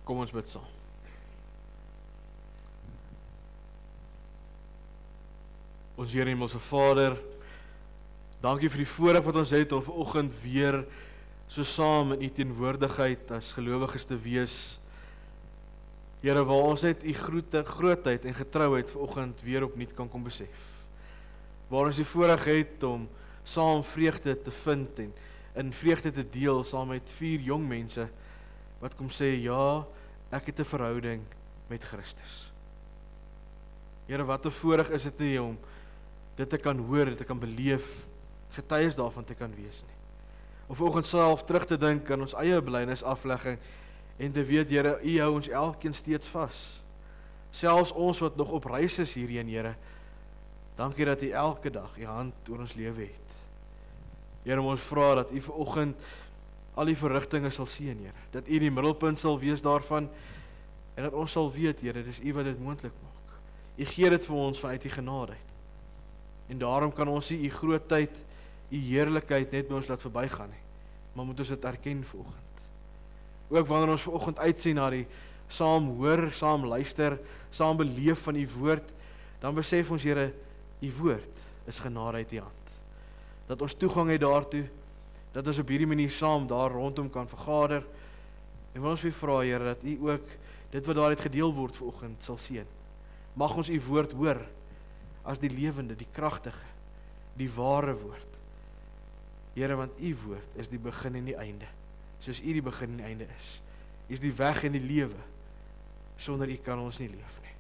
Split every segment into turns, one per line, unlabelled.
Kom ons bid saam. Ons Here Hemelse Vader, dankie vir die voorreg wat ons het om vanoggend weer so saam in U teenwoordigheid as gelowiges te wees. Here, waar ons net U grootheid en getrouheid vanoggend weer opnuut kan kom besef. Waar ons die voorreg het om saam vreugde te vind en in vreugde te deel saam met 4 jong mense wat kom sê, ja, ek het 'n verhouding met Christus. Here, wat 'n voorreg is dit nie om dit te kan hoor, dit te kan beleef, getuies daarvan te kan wees nie. Om vanoggend self terug te dink aan ons eie belydenisaflegging en te weet, Here, U hou ons elkeen steeds vas. Selfs ons wat nog op reis is hierheen, Here, dankie dat U elke dag U hand oor ons lewe het. Here, ons vra dat U vanoggend al die verrigtinge sal seën, Here, dat U die middelpunt sal wees daarvan en dat ons sal weet, Here, dis U wat dit moontlik maak. U gee dit vir ons vanuit U genade. En daarom kan ons nie U grootheid, U heerlikheid net by ons laat verbygaan nie, maar moet ons dit erken vanoggend. Ook wanneer ons vanoggend uitsien na die saam hoor, saam luister, saam beleef van U woord, dan besef ons, Here, U woord is genade uit U hand. Dat ons toegang het daartoe, dat ons op hierdie manier saam daar rondom kan vergader, en wil ons weer vra, Here, dat U ook dit wat daaruit gedeel word vanoggend sal seën. Mag ons U woord hoor as die lewende, die kragtige, die ware woord. Here, want U woord is die begin en die einde, soos U die begin en die einde is. U is die weg en die lewe. Sonder U kan ons nie leef nie.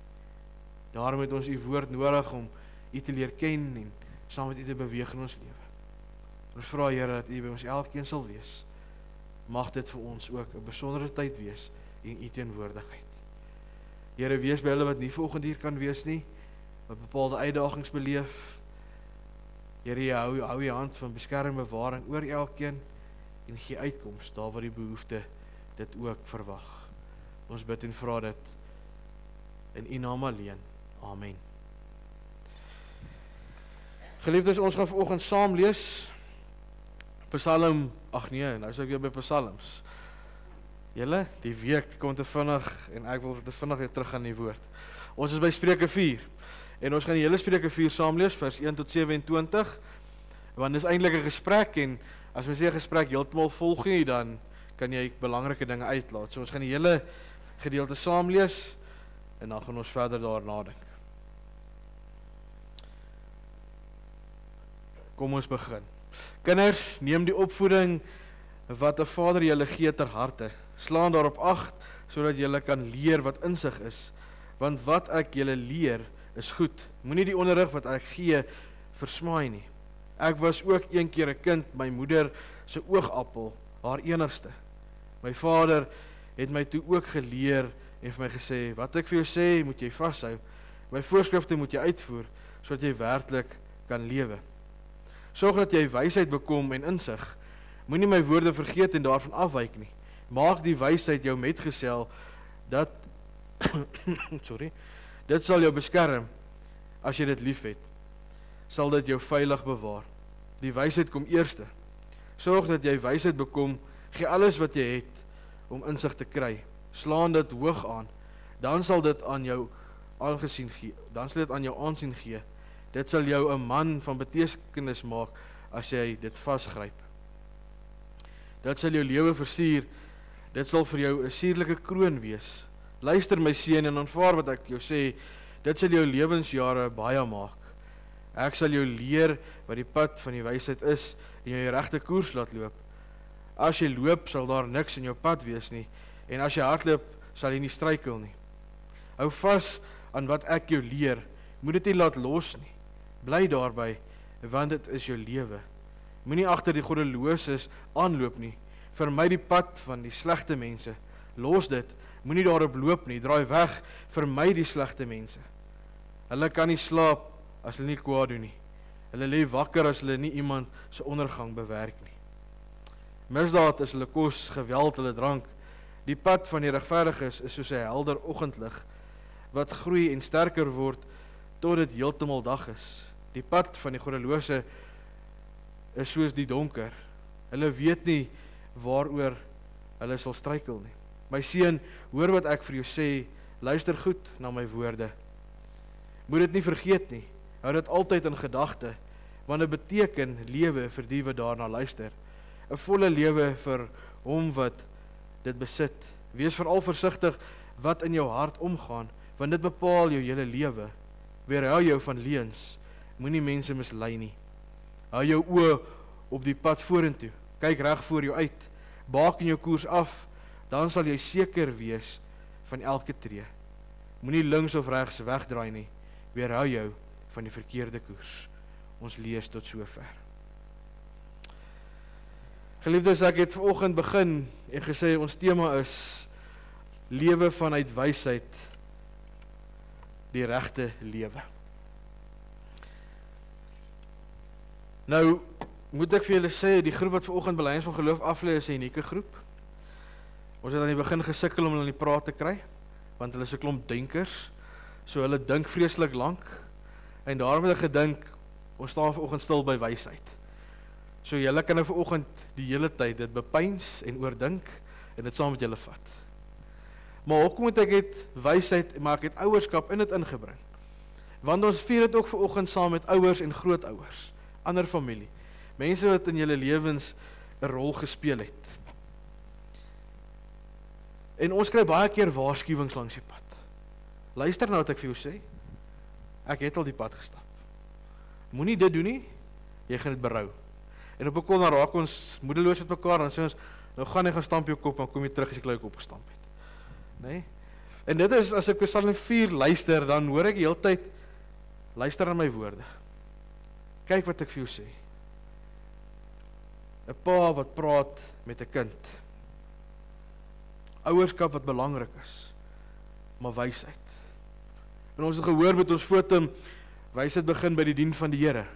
Daarom het ons U woord nodig om U te leer ken en saam met U te beweeg in ons lewe. Ons vra, Here, dat U by ons elkeen sal wees. Mag dit vir ons ook 'n besondere tyd wees in U teenwoordigheid. Here, wees by hulle wat nie vanoggend hier kan wees nie, wat bepaalde uitdagings beleef. Here, hou U hand van beskerming, bewaring oor elkeen en gee uitkoms daar waar die behoefte dit ook verwag. Ons bid en vra dit in U naam alleen. Amen. Geliefdes, ons gaan vanoggend saam lees Psalm, nou is ek weer by Psalms. Julle, die week kom te vinnig en ek wil te vinnig weer terug aan die woord. Ons is by Spreuke 4 en ons gaan die hele Spreuke 4 saam lees, vers 1 tot 27, want dit is eintlik 'n gesprek en as ons nie 'n gesprek heeltemal volg nie, dan kan jy belangrike dinge uitlaat. So ons gaan die hele gedeelte saam lees en dan gaan ons verder daarna dink. Kom ons begin. Kinders, neem die opvoeding wat 'n Vader julle gee ter harte. Slaan daarop ag, sodat julle kan leer wat insig is. Want wat ek julle leer, is goed. Moenie die onderrig wat ek gee, versmaai nie. Ek was ook een keer 'n kind, my moeder se oogappel, haar enigste. My vader het my toe ook geleer en vir my gesê, wat ek vir jou sê, moet jy vashou. My voorskrifte moet jy uitvoer, sodat jy werklik kan lewe. Sorg dat jy wysheid bekom en insig. Moenie my woorde vergeet en daarvan afwyk nie. Maak die wysheid jou metgesel, dat dit sal jou beskerm. As jy dit lief het, sal dit jou veilig bewaar. Die wysheid kom eerste. Sorg dat jy wysheid bekom, gee alles wat jy het om insig te kry. Slaan dit hoog aan, dan sal dit aan jou aansien gee. Dit sal jou 'n man van betekenis maak as jy dit vasgryp. Dit sal jou lewe versier, dit sal vir jou 'n suurlike kroon wees. Luister my seun en aanvaar wat ek jou sê, dit sal jou lewensjare baie maak. Ek sal jou leer wat die pad van die wysheid is en jou regte koers laat loop. As jy loop, sal daar niks in jou pad wees nie, en as jy hardloop, sal jy nie struikel nie. Hou vas aan wat ek jou leer, moet dit nie laat los nie. Bly daarby, want dit is jou lewe. Moenie agter die goddeloses aanloop nie. Vermy die pad van die slegte mense. Los dit, moenie daarop loop nie. Draai weg, vermy die slegte mense. Hulle kan nie slaap as hulle nie kwaad doen nie. Hulle lê wakker as hulle nie iemand se ondergang bewerk nie. Misdaad is hulle kos, geweld hulle drank. Die pad van die regverdiges is soos 'n helder oggendlig, wat groei en sterker word, tot dit heeltemal dag is. Die pad van die goddelose is soos die donker. Hulle weet nie waaroor hulle sal struikel nie. My seun, hoor wat ek vir jou sê, luister goed na my woorde. Moet dit nie vergeet nie, hou dit altyd in gedagte, want dit beteken lewe vir die wat daarna luister. 'n Volle lewe vir hom wat dit besit. Wees veral versigtig wat in jou hart omgaan, want dit bepaal jou hele lewe. Weerhou jou van leuns, moenie mense mislei nie. Hou jou oë op die pad vorentoe, kyk reg voor jou uit, baken jou koers af, dan sal jy seker wees van elke tree. Moenie links of regs wegdraai nie, weerhou jou van die verkeerde koers. Ons lees tot sover. Geliefdes, ek het vanoggend begin en gesê ons tema is lewe vanuit wysheid, die regte lewe. Nou, moet ek vir julle sê, die groep wat vanoggend Belydenis van Geloof aflê is 'n unieke groep. Ons het aan die begin gesukkel om hulle in die praat te kry, want hulle is 'n klomp denkers, so hulle dink vreeslik lank, en daarom het ek gedink, ons staan vanoggend stil by wysheid. So julle kan nou vanoggend die hele tyd dit bepeins en oordink, en dit saam met julle vat. Maar hoekom het ek het wysheid, maar ek het ouerskap in dit ingebring? Want ons vier dit ook vanoggend saam met ouers en grootouers, ander familie, mense wat in julle lewens 'n rol gespeel het. En ons kry baie keer waarskuwings langs die pad. Luister nou wat ek vir jou sê. Ek het al die pad gestap. Moenie dit doen nie, jy gaan dit berou. En op 'n kol dan raak ons moedeloos met mekaar, dan sê ons, nou gaan jy gaan stamp jou kop, dan kom jy terug as jy klaar jou kop gestamp het. Nee? En dit is, as ek Psalm 4 luister, dan hoor ek die hele tyd, luister na my woorde. Kyk wat ek vir jou sê. 'n Pa wat praat met 'n kind. Ouerskap wat belangrik is, maar wysheid. En ons het gehoor met ons fotum, wysheid begin by die dien van die Here.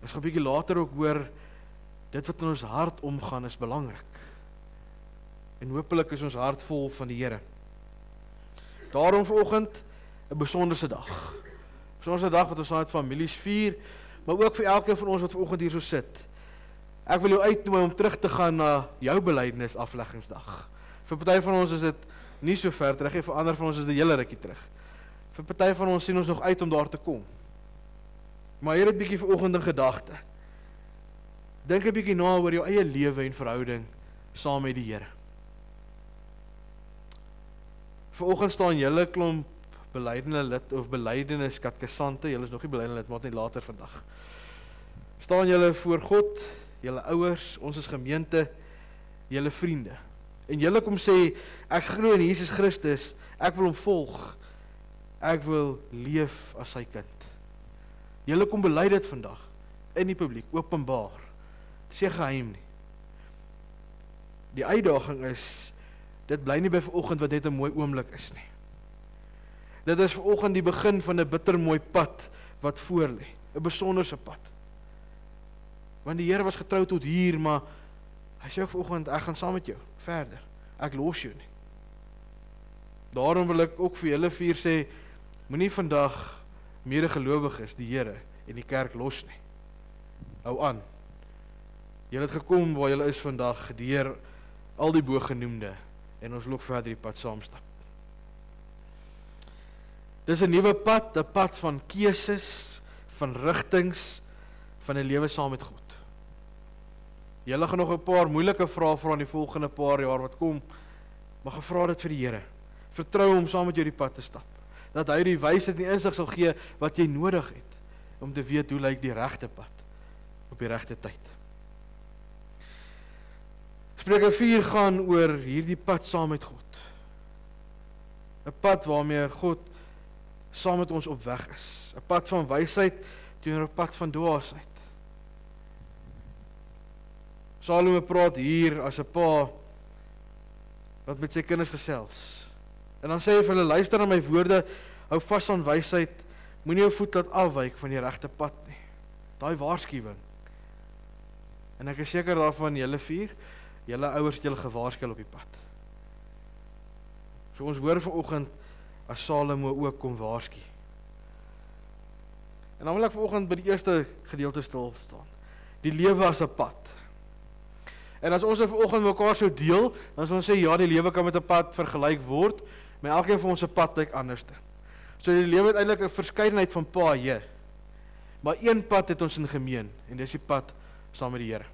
Ons gaan 'n bietjie later ook hoor, dit wat in ons hart omgaan is belangrik. En hopelik is ons hart vol van die Here. Daarom vanoggend 'n besonderse dag. 'n Besonderse dag wat ons saam met families vier, maar ook vir elkeen van ons wat vanoggend hier so sit. Ek wil jou uitnooi om terug te gaan na jou belydenis afleggingsdag. Vir party van ons is dit nie so ver terug nie, vir ander van ons is dit 'n hele rukkie terug. Vir party van ons sien ons nog uit om daar te kom. Maar hier het bietjie vanoggend in gedagte. Dink 'n bietjie na oor jou eie lewe en verhouding saam met die Here. Vanoggend staan julle klomp belydenis lid of belydenis katkesante, julle is nog nie belydenis lid, maar net later vandag. Staan julle voor God, julle ouers, ons is gemeente, julle vriende. En julle kom sê, ek glo in Jesus Christus, ek wil hom volg, ek wil leef as sy kind. Julle kom bely dit vandag, in die publiek, openbaar. Dis nie geheim nie. Die uitdaging is, dit bly nie by vanoggend wat net 'n mooi oomblik is nie. Dit is vanoggend die begin van 'n bittermooi pad wat voor lê, 'n besonderse pad. Want die Here was getrou tot hier, maar hy sê ook vanoggend, ek gaan saam met jou verder. Ek los jou nie. Daarom wil ek ook vir julle vier sê, moenie vandag medegelowiges die Here en die kerk los nie. Hou aan. Julle het gekom waar julle is vandag, deur al die bogenoemde, en ons wil ook verder die pad saamstap. Dis 'n nuwe pad, 'n pad van keuses, van rigtings, van 'n lewe saam met God. Julle gaan nog 'n paar moeilike vrae vra in die volgende paar jaar wat kom, maar gevra dit vir die Here. Vertrou hom saam met jou die pad te stap. Dat hy die wysheid en insig sal gee wat jy nodig het, om te weet hoe lyk die regte pad, op die regte tyd. Spreuke 4 gaan oor hierdie pad saam met God. 'n Pad waarmee God saam met ons op weg is. 'n Pad van wysheid teenoor 'n pad van dwaasheid. Salomo praat hier as 'n pa wat met sy kinders gesels. En dan sê hy vir hulle, luister na my woorde, hou vas aan wysheid, moenie jou voet laat afwyk van die regte pad nie. Daai waarskuwing. En ek is seker daarvan, julle vier, julle ouers het julle gewaarsku op die pad. So ons hoor vanoggend as Salomo ook kom waarsku. En dan wil ek vanoggend by die eerste gedeelte stil staan. Die lewe as 'n pad. En as ons vanoggend mekaar sou deel, dan sou ons sê ja, die lewe kan met 'n pad vergelyk word, maar elkeen van ons se pad lyk anderste. So die lewe het eintlik 'n verskeidenheid van paaie. Maar een pad het ons in gemeen en dis die pad saam met die Here.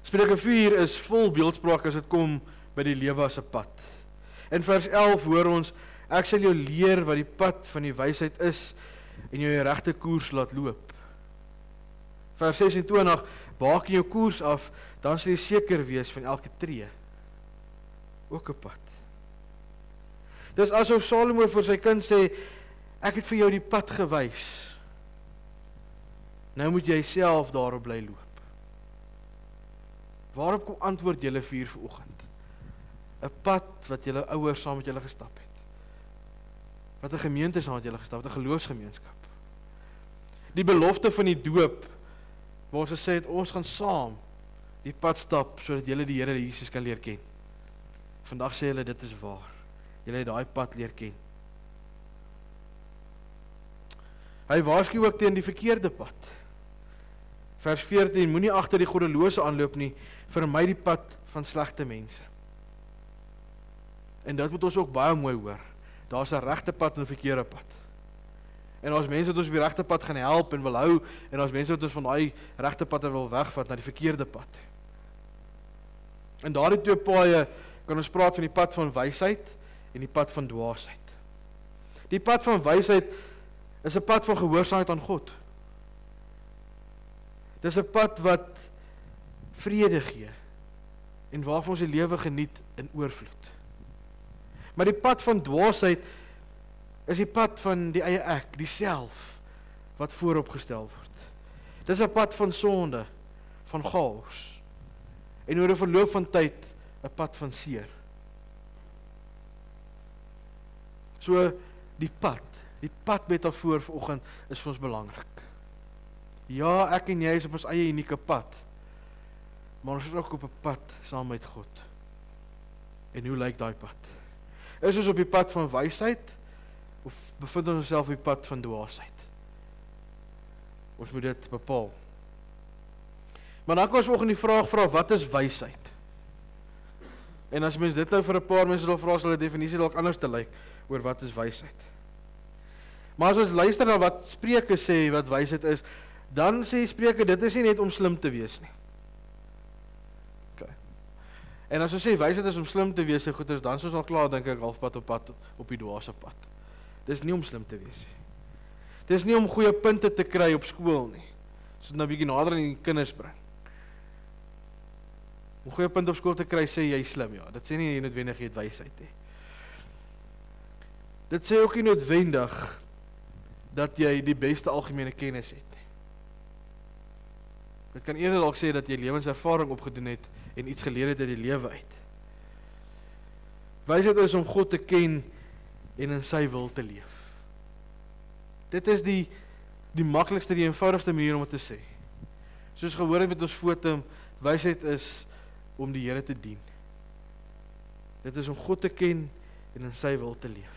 Spreuke 4 is vol beeldspraak as dit kom by die lewe as 'n pad. In vers 11 hoor ons, ek sal jou leer wat die pad van die wysheid is en jou die regte koers laat loop. Vers 26, baken jou koers af, dan sal jy seker wees van elke tree. Ook 'n pad. Dis asof Salomo vir sy kind sê, ek het vir jou die pad gewys. Nou moet jy self daarop bly loop. Waarop kom antwoord julle 4 vanoggend? 'n Pad wat julle ouers saam met julle gestap het. Wat 'n gemeente saam met julle gestap het, 'n geloofsgemeenskap. Die belofte van die doop, waar ons gesê het, ons gaan saam die pad stap, sodat julle die Here Jesus kan leer ken. Vandag sê hulle, dit is waar. Julle het daai pad leer ken. Hy waarsku ook teen die verkeerde pad. Vers 14, moenie agter die goddelose aanloop nie, vermy die pad van slegte mense. En dit moet ons ook baie mooi hoor. Daar's 'n regte pad en 'n verkeerde pad. En daar's mense wat ons op die regte pad gaan help en wil hou, en daar's mense wat ons van daai regte pad wil wegvat na die verkeerde pad. En daardie twee paaie kan ons praat van die pad van wysheid en die pad van dwaasheid. Die pad van wysheid is 'n pad van gehoorsaamheid aan God. Dis 'n pad wat vrede gee en waarvan ons die lewe geniet in oorvloed. Maar die pad van dwaasheid is die pad van die eie ek, die self, wat vooropgestel word. Dis 'n pad van sonde, van chaos, en oor 'n verloop van tyd 'n pad van seer. So die pad metafoor vanoggend is vir ons belangrik. Ja, ek en jy is op ons eie unieke pad, maar ons is ook op 'n pad saam met God. En hoe lyk daai pad? Is ons op die pad van wysheid, of bevind ons onsself op die pad van dwaasheid? Ons moet dit bepaal. Maar dan kan ons ook in die vraag vra, wat is wysheid? En as mens dit nou vir 'n paar mense wil vra, sal die definisie dalk anders te lyk oor wat is wysheid. Maar as ons luister na wat Spreuke sê wat wysheid is, dan sê Spreuke, dit is nie net om slim te wees nie. Okay. En as ons sê wysheid is om slim te wees, goed, dan is ons al klaar, dink ek, halfpad op die dwaase pad. Dis nie om slim te wees nie. Dis nie om goeie punte te kry op skool nie. So nou bietjie nader aan die kinders bring. Om goeie punte op skool te kry, sê jy slim, ja. Dit sê nie noodwendig jy het wysheid nie. Dit sê ook nie noodwendig dat jy die beste algemene kennis het nie. Dit kan eerder dalk sê dat jy lewenservaring opgedoen het en iets geleer het uit die lewe uit. Wysheid is om God te ken en in sy wil te leef. Dit is die maklikste, die eenvoudigste manier om dit te sê. Soos gehoor het met ons fotum, wysheid is om die Here te dien. Dit is om God te ken en in sy wil te leef.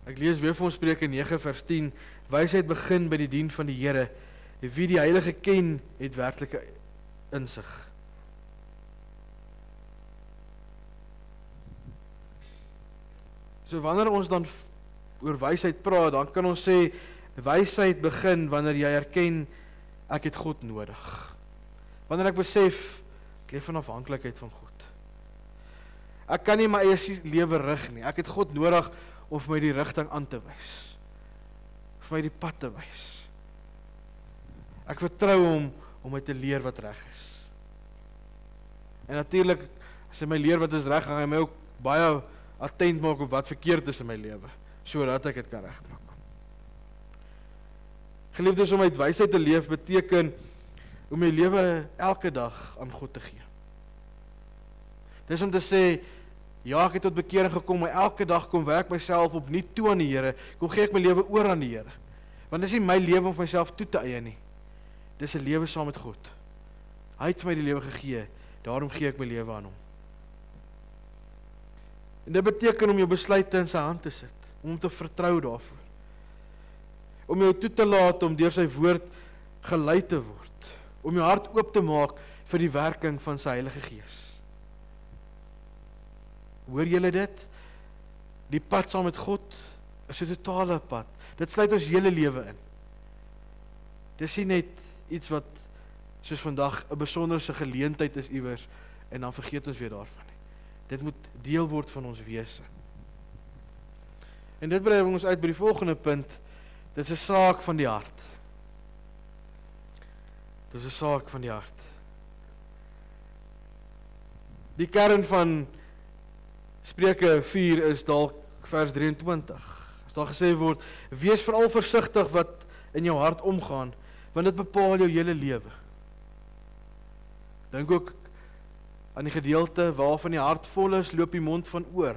Ek lees weer vir ons Spreuke 9 vers 10, wysheid begin by die dien van die Here. Wie die Heilige ken, het werklike insig. So wanneer ons dan oor wysheid praat, dan kan ons sê, wysheid begin wanneer jy erken, ek het God nodig. Wanneer ek besef, ek leef in afhanklikheid van God. Ek kan nie my eie lewe rig nie, ek het God nodig om vir my die rigting aan te wys, vir my die pad te wys. Ek vertrou hom om my te leer wat reg is. En natuurlik, as hy my leer wat is reg, gaan hy my ook baie attent maak op wat verkeerd is in my lewe, sodat ek dit kan regmaak. Geliefdes, om uit wysheid te leef beteken om my lewe elke dag aan God te gee. Dis om te sê, ja, ek het tot bekering gekom, maar elke dag kom werk myself opnuut toe aan die Here, kom gee ek my lewe oor aan die Here. Want dis nie my lewe om myself toe te eie nie. Dis 'n lewe saam met God. Hy het my die lewe gegee, daarom gee ek my lewe aan hom. En dit beteken om jou besluite in sy hand te sit, om te vertrou daarvoor. Om jou toe te laat om deur sy woord gelei te word. om jou hart oop te maak vir die werking van sy Heilige Gees. Hoor julle dit? Die pad saam met God is 'n totale pad. Dit sluit ons hele lewe in. Dis nie net iets wat soos vandag 'n besonderse geleentheid is iewers en dan vergeet ons weer daarvan nie. Dit moet deel word van ons wese. En dit bring ons uit by die volgende punt. Dit is 'n saak van die hart. Dit is 'n saak van die hart. Die kern van Spreuke 4 is dalk vers 23. As daar gesê word, wees veral versigtig wat in jou hart omgaan, want dit bepaal jou hele lewe. Dink ook aan die gedeelte waarvan die hart vol is, loop die mond van oor.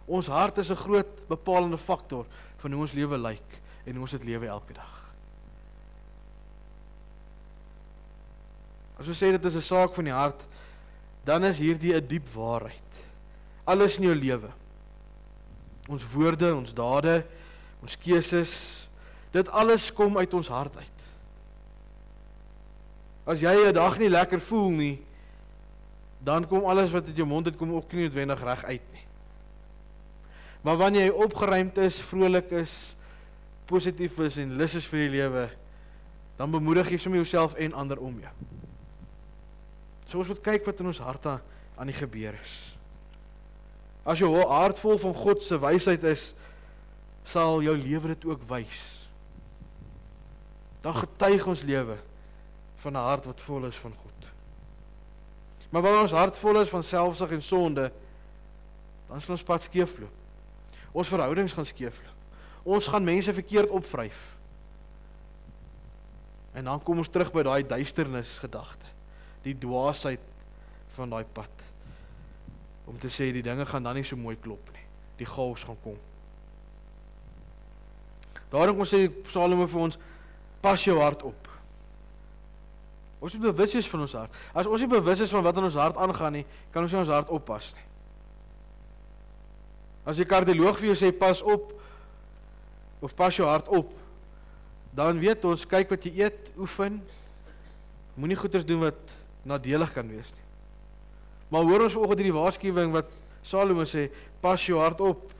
Ons hart is 'n groot bepalende faktor van hoe ons lewe lyk en hoe ons dit lewe elke dag. As ons sê dit is 'n saak van die hart, dan is hierdie 'n diep waarheid. Alles in jou lewe, ons woorde, ons dade, ons keuses, dit alles kom uit ons hart uit. As jy 'n dag nie lekker voel nie, dan kom alles wat uit jou mond uitkom ook nie noodwendig reg uit nie. Maar wanneer jy opgeruimd is, vrolik is, positief is en lus is vir die lewe, dan bemoedig jy sommer jouself en ander om jou. So ons moet kyk wat in ons harte aan die gebeur is. As jou hart vol van God se wysheid is, sal jou lewe dit ook wys. Dan getuig ons lewe van 'n hart wat vol is van God. Maar wanneer ons hart vol is van selfsug en sonde, dan sal ons pad skeefloop. Ons verhoudings gaan skeefloop. Ons gaan mense verkeerd opvryf. En dan kom ons terug by daai duisternis gedagte, die dwaasheid van daai pad. Om te sê die dinge gaan dan nie so mooi klop nie. Die chaos gaan kom. Daarom kom sê Psalme vir ons, pas jou hart op. Ons moet bewus wees van ons hart. As ons nie bewus is van wat in ons hart aangaan nie, kan ons nie ons hart oppas nie. As die kardioloog vir jou sê, pas op, of pas jou hart op, dan weet ons, kyk wat jy eet, oefen, moenie goeders doen wat nadelig kan wees nie. Maar hoor ons vanoggend hierdie waarskuwing wat Salomo sê, pas jou hart op.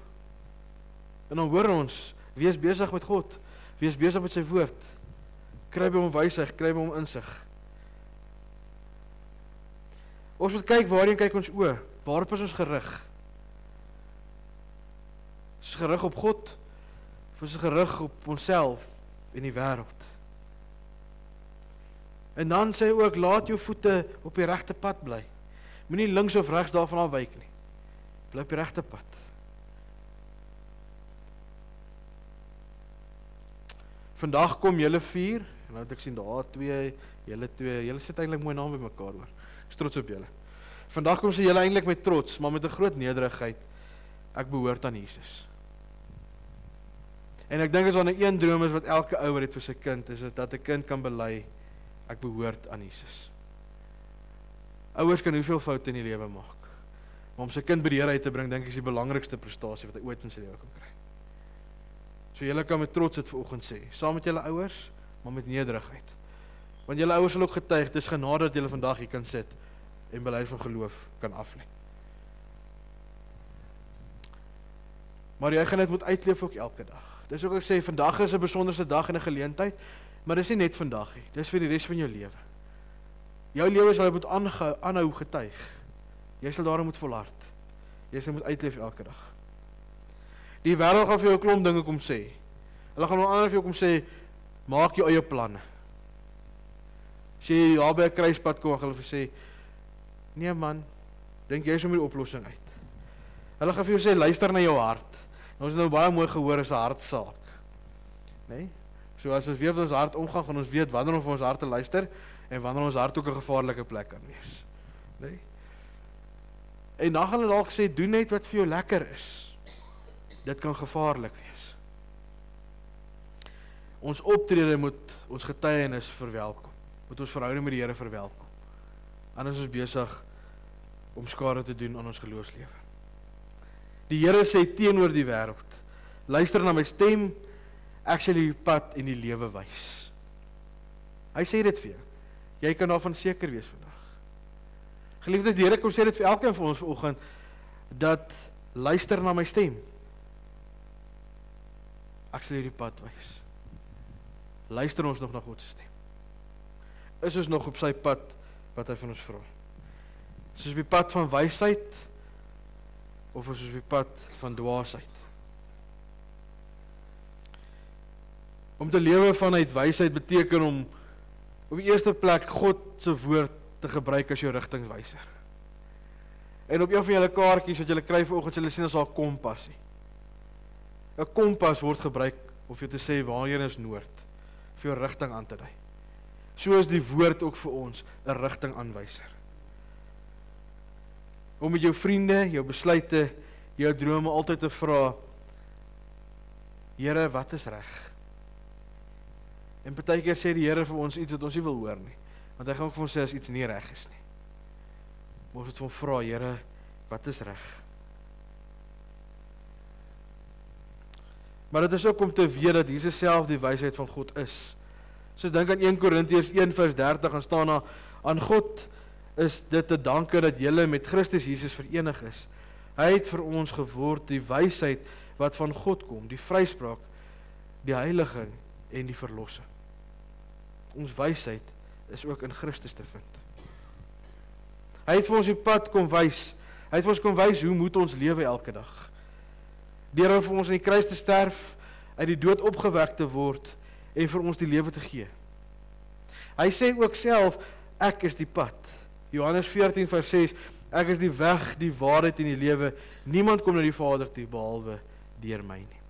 En dan hoor ons, wees besig met God, wees besig met sy woord, kry by hom wysheid, kry by hom insig. Ons moet kyk, waarheen kyk ons oë, waarop is ons gerig? Is ons gerig op God, of is ons gerig op onsself en die wêreld? En dan sê hy ook, laat jou voete op die regte pad bly. Moenie links of regs daarvan afwyk nie. Bly op die regte pad. Vandag kom julle 4, en nou het ek sien daar 2, julle sit eintlik mooi naam by mekaar hoor. Ek is trots op julle. Vandag kom sê julle eintlik met trots, maar met 'n groot nederigheid, ek behoort aan Jesus. En ek dink as daar 'n een droom is wat elke ouer het vir sy kind, is dit dat 'n kind kan bely, ek behoort aan Jesus. Ouers kan hoeveel foute in die lewe maak, maar om sy kind by die Here uit te bring, dink ek is die belangrikste prestasie wat hy ooit in sy lewe kan kry. So julle kan met trots dit vanoggend sê, saam met julle ouers, maar met nederigheid. Want julle ouers sal ook getuig, dis genade dat julle vandag hier kan sit en belydenis van geloof kan aflê. Maar jy gaan dit moet uitleef ook elke dag. Dis ook ek sê, vandag is 'n besonderse dag en 'n geleentheid, maar dis nie net vandag nie, dis vir die res van jou lewe. Jou lewe sal moet aanhou getuig. Jy sal daarom moet volhard. Jy sal moet uitleef elke dag. Die wêreld gaan vir jou 'n klomp dinge kom sê. Hulle gaan nou ander vir jou kom sê, maak jou eie planne. As jy daar by 'n kruispunt kom, hulle sê, nee man, dink jy sommer die oplossing uit. Hulle gaan vir jou sê, luister na jou hart. Nou ons het nou baie mooi gehoor, is 'n hartsaak. Nee? So as ons weet wat ons hart omgaan, gaan ons weet wanneer om vir ons hart te luister, en wanneer ons hart ook 'n gevaarlike plek kan wees. Nee? En dan gaan hulle dalk sê, doen net wat vir jou lekker is. Dit kan gevaarlik wees. Ons optrede moet ons getuienis verwelkom. Moet ons verhouding met die Here verwelkom. Anders is ons besig om skade te doen aan ons geloofslewe. Die Here sê teenoor die wêreld, luister na my stem, ek sal die pad en die lewe wys. Hy sê dit vir jou. Jy kan daarvan seker wees vandag. Geliefdes, die Here kom sê dit vir elkeen van ons vanoggend, dat luister na my stem. Ek sal hierdie pad wys. Luister ons nog na God se stem? Is ons nog op sy pad wat hy van ons vra? Is ons op die pad van wysheid of is ons op die pad van dwaasheid? Om te lewe vanuit wysheid beteken om op die eerste plek God se woord te gebruik as jou rigtingwyser. En op een van julle kaartjies wat julle kry vanoggend, julle sien as 'n kompassie. 'n Kompas word gebruik om vir jou te sê waarheen is noord, vir jou rigting aan te dui. So is die woord ook vir ons 'n rigtingaanwyser. Om met jou vriende, jou besluite, jou drome altyd te vra, Here, wat is reg? En partykeer sê die Here vir ons iets wat ons nie wil hoor nie, want hy gaan ook vir ons sê as iets nie reg is nie. Maar ons moet hom vra, Here, wat is reg? Maar dit is ook om te weet dat Jesus self die wysheid van God is. So dink aan 1 Korintiërs 1:30 en staan daar, aan God is dit te danke dat julle met Christus Jesus verenig is. Hy het vir ons geword die wysheid wat van God kom, die vryspraak, die heiliging en die verlossing. Ons wysheid is ook in Christus te vind. Hy het vir ons die pad kom wys. Hy het vir ons kom wys hoe moet ons lewe elke dag. Deur vir ons aan die kruis te sterf, uit die dood opgewek te word en vir ons die lewe te gee. Hy sê ook self, ek is die pad. Johannes 14:6, ek is die weg, die waarheid en die lewe. Niemand kom na die Vader toe behalwe deur my nie.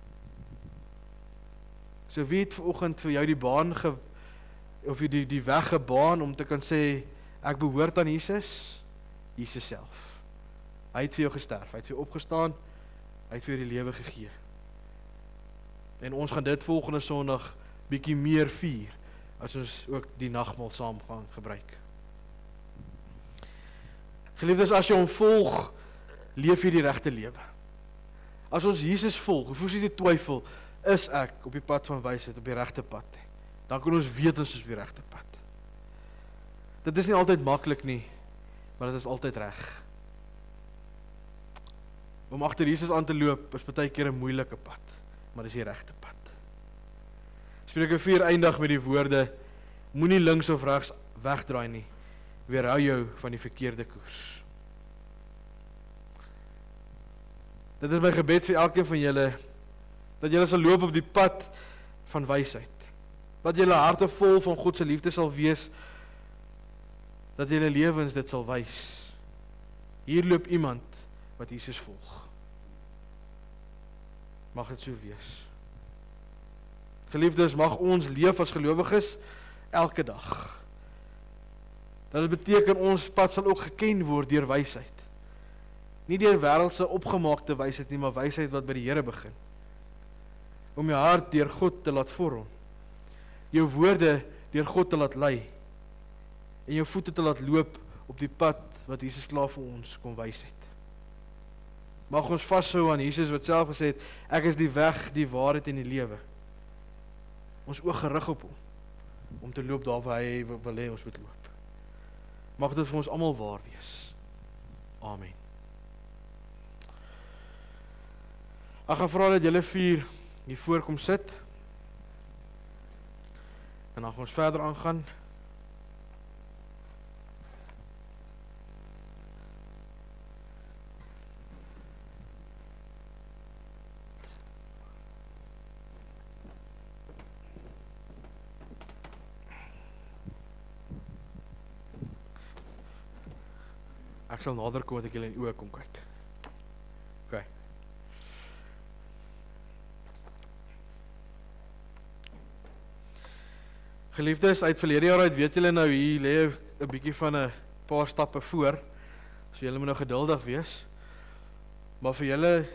So wie het vanoggend vir jou die baan of die weg gebaan om te kan sê, ek behoort aan Jesus? Jesus self. Hy het vir jou gesterf, hy het vir jou opgestaan, hy het vir jou die lewe gegee. En ons gaan dit volgende Sondag bietjie meer vier, as ons ook die nagmaal saam gaan gebruik. Geliefdes, as jy hom volg, leef jy die regte lewe. As ons Jesus volg, hoef ons nie te twyfel, is ek op die pad van wysheid, op die regte pad nie. Dan kan ons weet ons is op die regte pad. Dit is nie altyd maklik nie, maar dit is altyd reg. Om agter Jesus aan te loop, is baie keer 'n moeilike pad, maar dis die regte pad. Spreuke 4 eindig met die woorde, moenie links of regs wegdraai nie, weerhou jou van die verkeerde koers. Dit is my gebed vir elkeen van julle, dat julle sal loop op die pad van wysheid, dat julle harte vol van God se liefde sal wees, dat julle lewens dit sal wys. Hier loop iemand wat Jesus volg. Mag dit so wees. Geliefdes, mag ons leef as gelowiges elke dag. Dat dit beteken ons pad sal ook geken word deur wysheid. Nie deur wêreldse opgemaakte wysheid nie, maar wysheid wat by die Here begin. Om jou hart deur God te laat vorm. Jou woorde deur God te laat lei. En jou voete te laat loop op die pad wat Jesus klaar vir ons kom wys het. Mag ons vashou aan Jesus wat self gesê het, ek is die weg, die waarheid en die lewe. Ons oog gerig op hom, om te loop daar waar hy wil hê ons moet loop. Mag dit vir ons almal waar wees. Amen. Ek gaan vra dat julle 4 hier voor kom sit. En dan gaan ons verder aangaan. Ek sal nader kom dat ek julle in die oë kom kyk. OK. Geliefdes, uit verlede jaar uit weet julle nou hier lê 'n bietjie van 'n paar stappe voor. So julle moet nou geduldig wees. Maar vir julle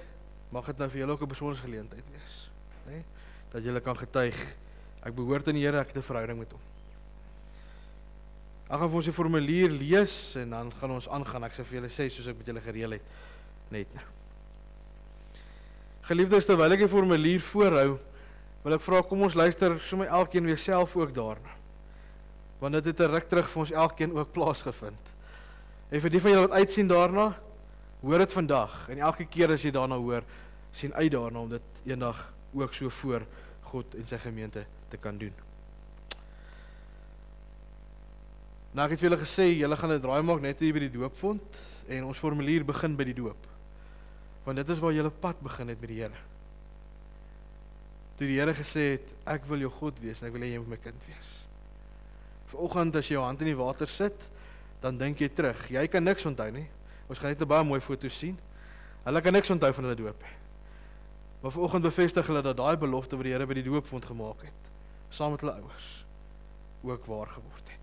mag dit nou vir julle ook 'n besondere geleentheid wees, né? Dat julle kan getuig, ek behoort aan die Here, ek het 'n verhouding met hom. Ek gaan vir ons die formulier lees en dan gaan ons aangaan. Ek sal vir julle sê soos ek met julle gereël het net nou. Geliefdes, terwyl ek die formulier voorhou, wil ek vra, kom ons luister sommer elkeen weer self ook daarna. Want dit het 'n ruk terug vir ons elkeen ook plaasgevind. En vir die van julle wat uitsien daarna, hoor dit vandag. En elke keer as jy daarna hoor, sien uit daarna om dit eendag ook so voor God en sy gemeente te kan doen. Nou ek het vir julle gesê, julle gaan 'n draai maak net hier by die doopvond en ons formulier begin by die doop. Want dit is waar julle pad begin het met die Here. Toe die Here gesê het, ek wil jou God wees en ek wil hê jy moet my kind wees. Vanoggend as jy jou hand in die water sit, dan dink jy terug. Jy kan niks onthou nie. Ons gaan net 'n baie mooi foto sien. Hulle kan niks onthou van hulle doop. Maar vanoggend bevestig hulle dat daai belofte wat die Here by die doopvond gemaak het, saam met hulle ouers, ook waar geword het.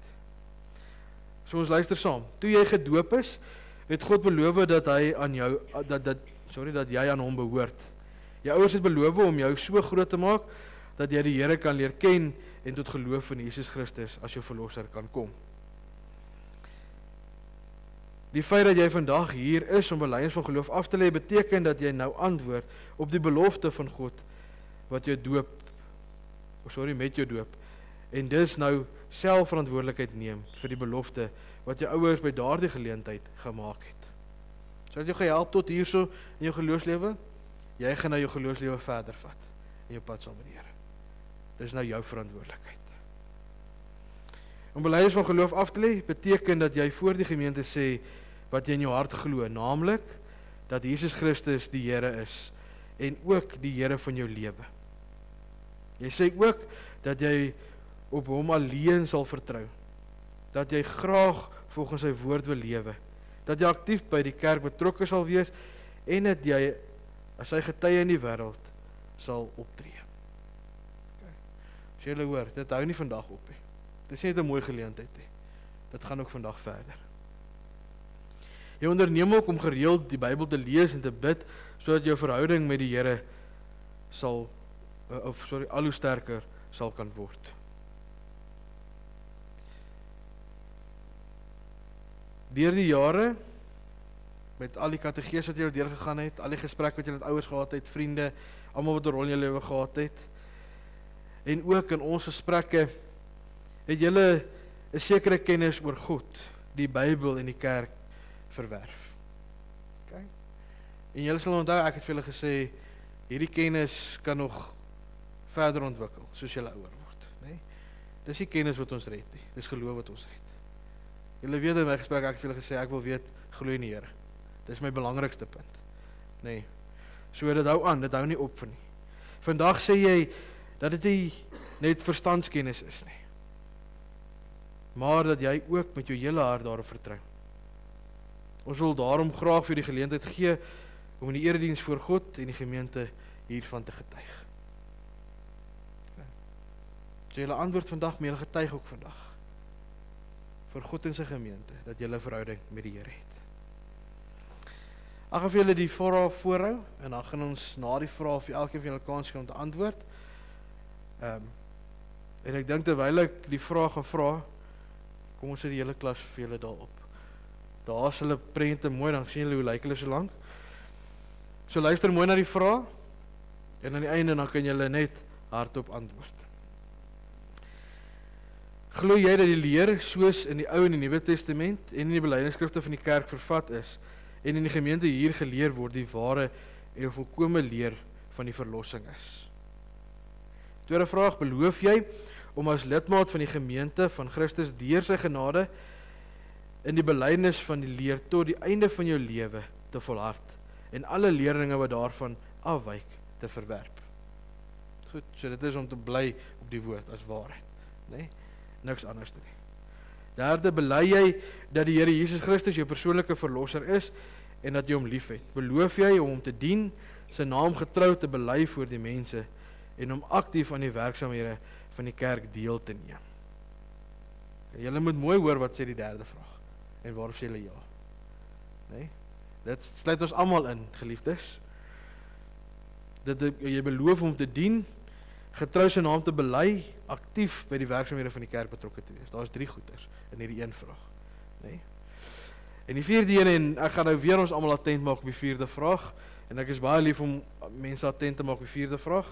So ons luister saam. Toe jy gedoop is, het God beloof dat hy aan jou dat jy aan hom behoort. Jou ouers het beloof om jou so groot te maak dat jy die Here kan leer ken en tot geloof in Jesus Christus as jou verlosser kan kom. Die feit dat jy vandag hier is om belydenis van geloof af te lê, beteken dat jy nou antwoord op die belofte van God wat jou met jou doop. En dis nou selfverantwoordelikheid neem vir die belofte wat jou ouers by daardie geleentheid gemaak het. So dit jou gehelp tot hierso in jou geloofslewe? Jy gaan nou jou geloofslewe verder vat in jou pad saam met die Here. Dis nou jou verantwoordelikheid. Om belydenis van geloof af te lê, beteken dat jy voor die gemeente sê wat jy in jou hart glo, naamlik dat Jesus Christus die Here is en ook die Here van jou lewe. Jy sê ook dat jy op hom alleen sal vertrou, dat jy graag volgens sy woord wil lewe, dat jy aktief by die kerk betrokke sal wees en dat jy as sy getuie in die wêreld sal optree. As jy hoor, dit hou nie vandag op nie. Dit is net 'n mooi geleentheid nie. Dit gaan ook vandag verder. Jy onderneem ook om gereeld die Bybel te lees en te bid sodat jou verhouding met die Here al hoe sterker sal kan word. Deur die jare, met al die kategese wat jy deurgegaan het, al die gesprekke wat jy met ouers gehad het, vriende, almal wat 'n rol in jou lewe gehad het, en ook in ons gesprekke, het julle 'n sekere kennis oor God, die Bybel en die kerk verwerf. Okay? En julle sal onthou, ek het vir julle gesê, hierdie kennis kan nog verder ontwikkel, soos julle ouer word. Nee? Dis nie kennis wat ons red nie, dis geloof wat ons red. Julle weet in my gesprek, ek het vir julle gesê, ek wil weet, glo in die Here. Dis my belangrikste punt. Nee. So dit hou aan, dit hou nie op vir nie. Vandag sê jy, dat dit nie net verstandskennis is nie, maar dat jy ook met jou hele hart daarop vertrou. Ons wil daarom graag vir die geleentheid gee om in die erediens voor God en die gemeente hiervan te getuig. So julle antwoord vandag, maar julle getuig ook vandag vir God en sy gemeente, dat julle verhouding met die Here het. Ek gaan vir julle die vrae voorhou, en dan gaan ons na die vrae vir elkeen van julle kans gee om te antwoord. En ek dink terwyl ek die vraag gaan vra, kom ons sit die hele klas vir julle daar op. Daar is hulle prente mooi, dan sien julle hoe lyk hulle so lank. So luister mooi na die vraag, en aan die einde dan kan julle net hardop antwoord. Glo jy dat die leer soos in die Ou en die Nuwe Testament en in die belydenisskrifte van die kerk vervat is, en in die gemeente hier geleer word die ware en volkome leer van die verlossing is? Tweede vraag, beloof jy om as lidmaat van die gemeente van Christus deur sy genade in die belydenis van die leer tot die einde van jou lewe te volhard en alle leeringe wat daarvan afwyk te verwerp? Goed, so dit is om te bly op die woord as waarheid, nee? Niks anders nie. Derde, bely jy dat die Here Jesus Christus jou persoonlike verlosser is en dat jy hom liefhet? Beloof jy om hom te dien, sy naam getrou te bely voor die mense en om aktief aan die werksaamhede van die kerk deel te neem? Julle moet mooi hoor wat sê die derde vraag en waarop sê julle ja. Nee? Dit sluit ons almal in, geliefdes. Dat jy beloof om te dien, getrou sy naam te bely, aktief by die werksaamhede van die kerk betrokke te wees. Daar is 3 goeders in hierdie een vraag. Nee? En die 4de een, en ek gaan nou weer ons almal attent maak op die 4de vraag, en ek is baie lief om mense attent te maak op die 4de vraag.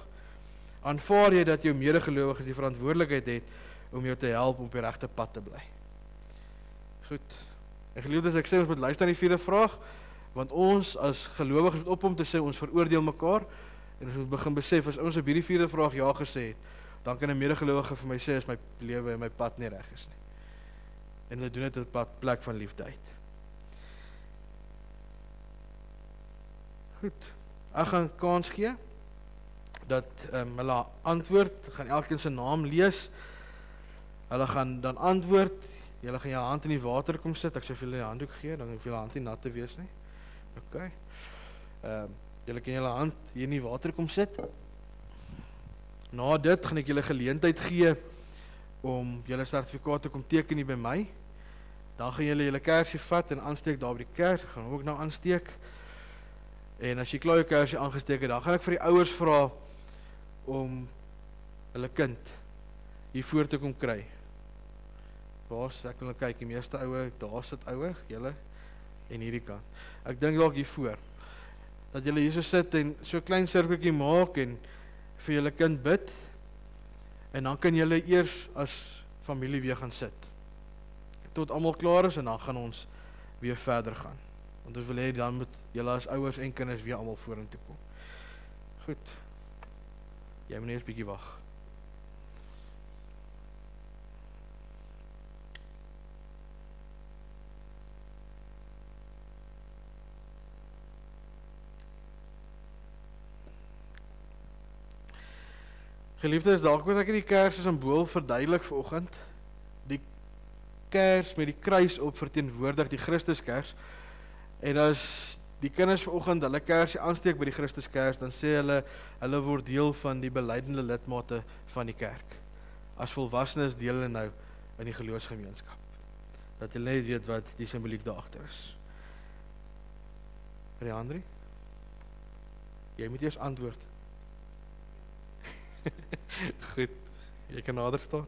Aanvaar jy dat jou medegelowiges die verantwoordelikheid het om jou te help om op die regte pad te bly. Goed. En geliefdes, ek sê ons moet luister aan die vierde vraag, want ons as gelowiges moet ophou om te sê ons veroordeel mekaar en ons moet begin besef as ons op hierdie vierde vraag ja gesê het, dan kan 'n medegelowige vir my sê as my lewe en my pad nie reg is nie. En hulle doen dit op 'n plek van liefde uit. Goed. Ek gaan kans gee dat hulle antwoord, gaan elkeen sy naam lees. Hulle gaan dan antwoord. Julle gaan jou hand in die water kom sit. Ek sê vir julle die handdoek gee, dan hoef julle hand nie nat te wees nie. OK. Julle kan julle hand hier in die water kom sit. Na dit gaan ek julle geleentheid gee om julle sertifikaat te kom teken hier by my. Dan gaan julle kersie vat en aansteek daar by die kers. Ek gaan ook nou aansteek. En as jy klaar jou kersie aangesteek het, dan gaan ek vir die ouers vra om hulle kind hier voor te kom kry. Waar's ek wil kyk, die meeste ouer, daar sit ouer, julle en hierdie kant. Ek dink dalk hier voor. Dat julle hier so sit en so 'n klein sirkeltjie maak en vir julle kind bid. En dan kan julle eers as familie weer gaan sit. Tot almal klaar is en dan gaan ons weer verder gaan. Want ons wil hê dan moet julle as ouers en kinders weer almal vorentoe kom. Goed. Jy moet eers 'n bietjie wag. Geliefdes, dalk moet ek die kers as 'n simbool verduidelik vanoggend. Die kers met die kruis op verteenwoordig die Christuskers. En as die kinders vanoggend hulle kersie aansteek by die Christuskers, dan sê hulle word deel van die belydende lidmate van die kerk. As volwassenes deel hulle nou in die geloofsgemeenskap. Dat hulle net weet wat die simboliek daar agter is. Andri? Jy moet eers antwoord. Goed, jy kan nader staan.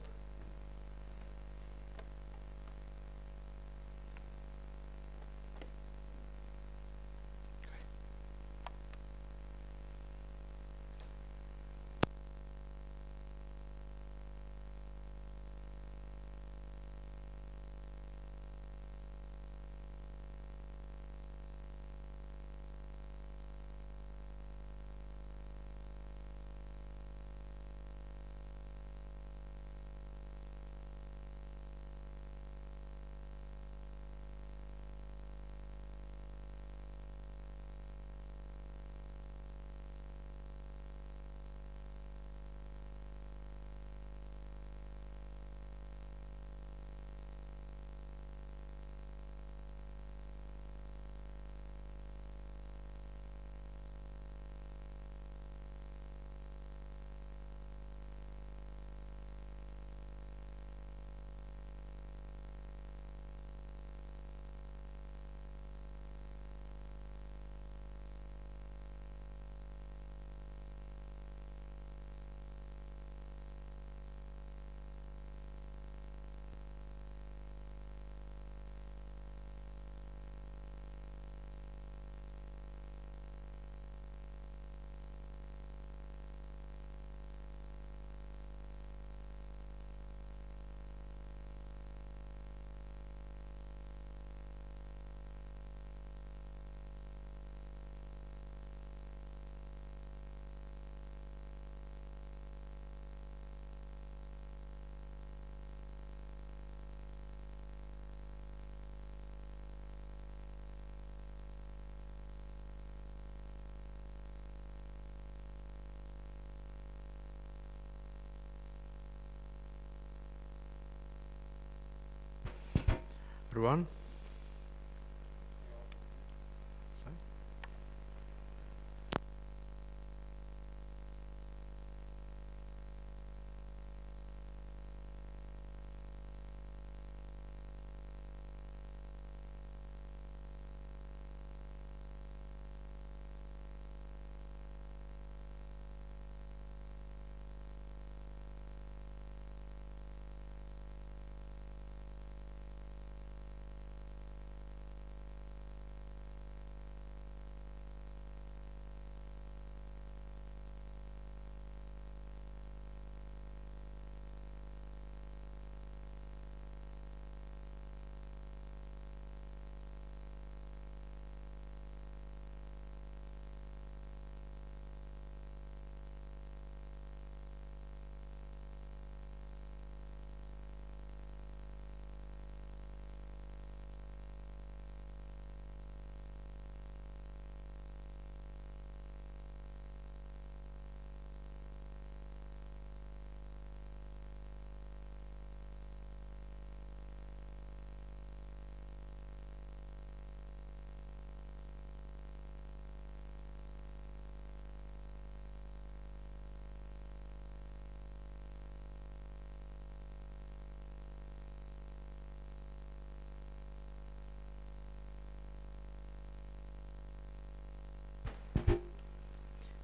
Roan?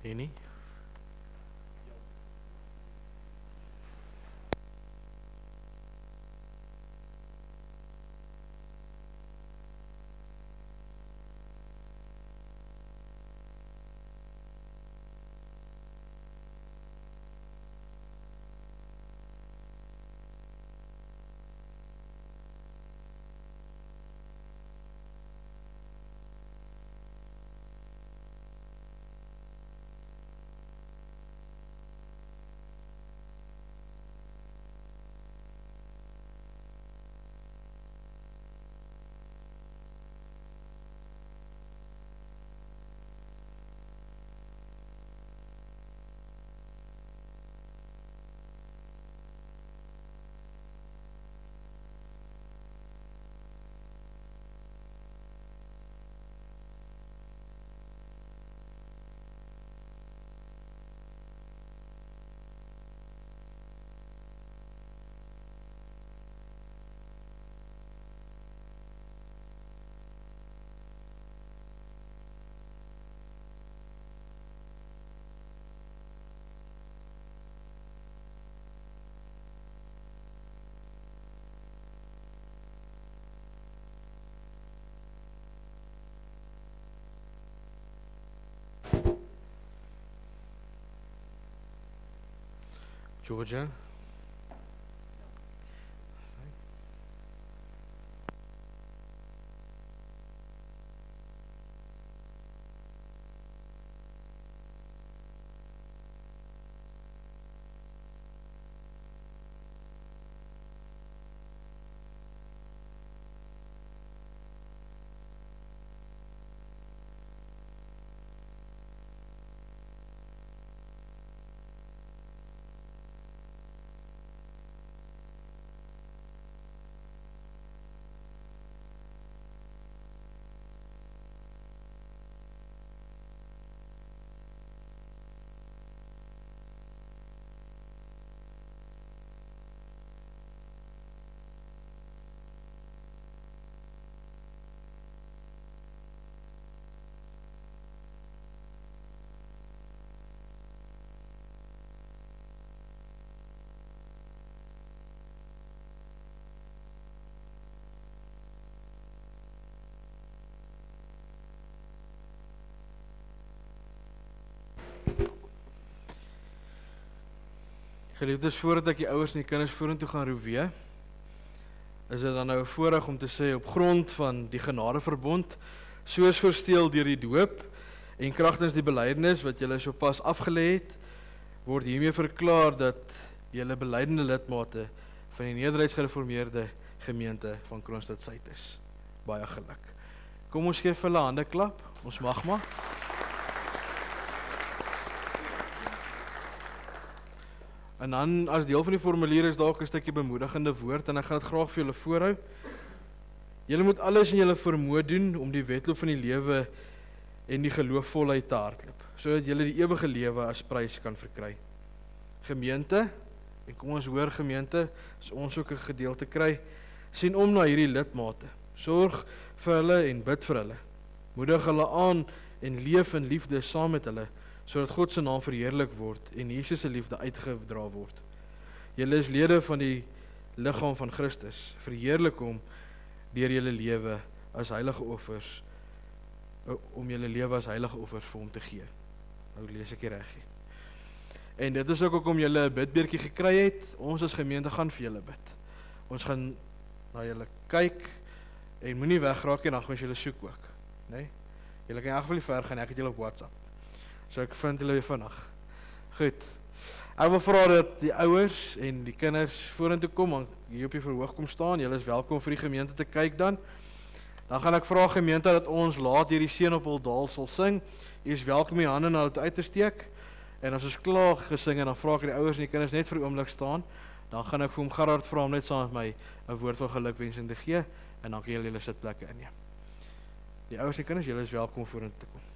Henny? Georgia? Geliefdes, voordat ek die ouers en die kinders vorentoe gaan roeweer, is dit dan nou 'n voorreg om te sê op grond van die genadeverbond, soos voorstel deur die doop en kragtens die belydenis wat julle sopas afgelê het, word hiermee verklaar dat julle belydende lidmate van die Nederduits Gereformeerde Gemeente van Kroonstad Suid is. Baie geluk. Kom ons gee vir hulle 'n hande klap. Ons mag maar. En dan, as deel van die formulier is dalk 'n stukkie bemoedigende woord, en ek gaan dit graag vir julle voorhou. Julle moet alles in julle vermoë doen om die wedloop van die lewe en die geloof voluit te hardloop, sodat julle die ewige lewe as prys kan verkry. Gemeente, en kom ons hoor gemeente, as ons ook 'n gedeelte kry, sien om na hierdie lidmate, sorg vir hulle en bid vir hulle, moedig hulle aan en leef in liefde saam met hulle, sodat God se naam verheerlik word en Jesus se liefde uitgedra word. Julle is lede van die liggaam van Christus, verheerlik hom deur julle lewe as heilige offers, om julle lewe as heilige offers vir hom te gee. Nou lees ek hier reg hier. En dit is ook hoekom julle 'n bidbeertjie gekry het. Ons as gemeente gaan vir julle bid. Ons gaan na julle kyk en moenie wegraak nie, dan gaan ons julle soek ook, né? Julle kan in elk geval nie ver gaan, ek het julle op WhatsApp. So ek vind julle weer vinnig. Goed. Ek wil vra dat die ouers en die kinders vorentoe kom, en hier op die verhoog kom staan. Julle is welkom vir die gemeente te kyk dan. Dan gaan ek vra gemeente dat ons laat hierdie seën op hul daal sal sing. U is welkom om die hande na hulle toe uit te steek. En as ons klaar gesing en dan vra ek die ouers en die kinders net vir 'n oomblik staan, dan gaan ek vir hom Gerard vra om net saam met my 'n woord van gelukwensing te gee, en dan kan julle sitplekke inneem. Die ouers en kinders, julle is welkom om vorentoe te kom.